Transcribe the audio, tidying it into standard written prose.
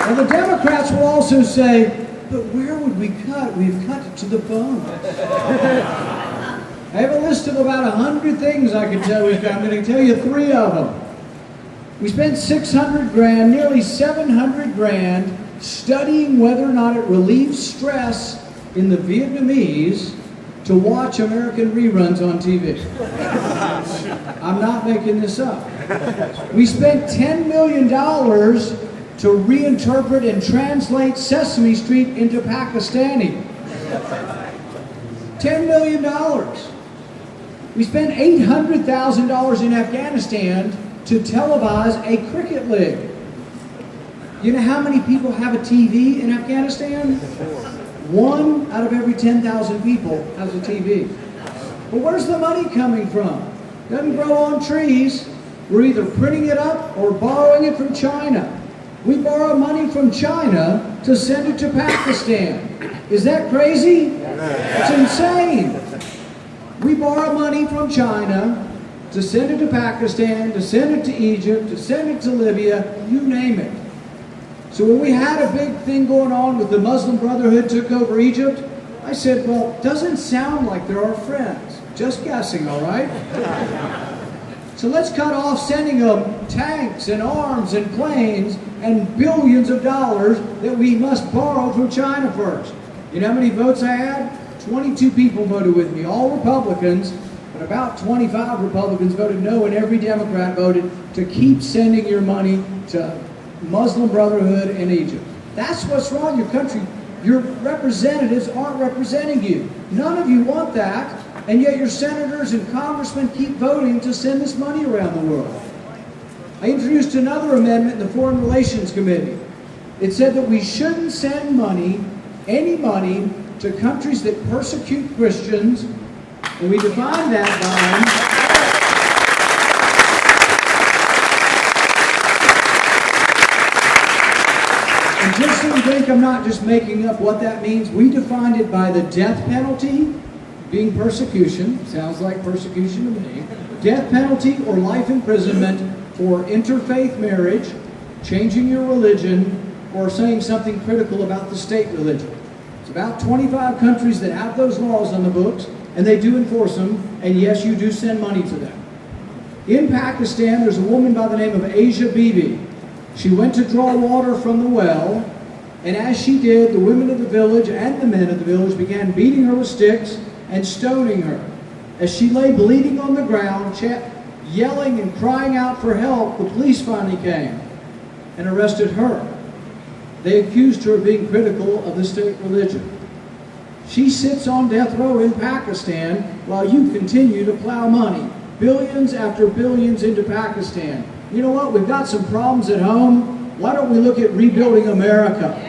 Well, the Democrats will also say, but where would we cut? We've cut it to the bone. I have a list of about 100 things I can tell you. I'm going to tell you 3 of them. We spent 600 grand, nearly 700 grand, studying whether or not it relieves stress in the Vietnamese to watch American reruns on TV. I'm not making this up. We spent $10 million to reinterpret and translate Sesame Street into Pakistani. $10 million. We spent $800,000 in Afghanistan to televise a cricket league. You know how many people have a TV in Afghanistan? 1 out of every 10,000 people has a TV. But where's the money coming from? Doesn't grow on trees. We're either printing it up or borrowing it from China. We borrow money from China to send it to Pakistan. Is that crazy? It's insane. We borrow money from China to send it to Pakistan, to send it to Egypt, to send it to Libya, you name it. So when we had a big thing going on with the Muslim Brotherhood took over Egypt, I said, well, doesn't sound like they're our friends. Just guessing, all right? So let's cut off sending them tanks and arms and planes and billions of dollars that we must borrow from China first. You know how many votes I had? 22 people voted with me, all Republicans, but about 25 Republicans voted no, and every Democrat voted to keep sending your money to Muslim Brotherhood in Egypt. That's what's wrong in your country. Your representatives aren't representing you. None of you want that, and yet your senators and congressmen keep voting to send this money around the world. I introduced another amendment in the Foreign Relations Committee. It said that we shouldn't send money, any money, to countries that persecute Christians, and we define that by... And just so you think I'm not just making up what that means, we defined it by the death penalty being persecution. Sounds like persecution to me. Death penalty or life imprisonment for interfaith marriage, changing your religion, or saying something critical about the state religion. It's about 25 countries that have those laws on the books, and they do enforce them, and yes, you do send money to them. In Pakistan, there's a woman by the name of Asia Bibi. She went to draw water from the well, and as she did, the women of the village and the men of the village began beating her with sticks and stoning her. As she lay bleeding on the ground, yelling and crying out for help, the police finally came and arrested her. They accused her of being critical of the state religion. She sits on death row in Pakistan while you continue to plow money, billions after billions into Pakistan. You know what? We've got some problems at home. Why don't we look at rebuilding America?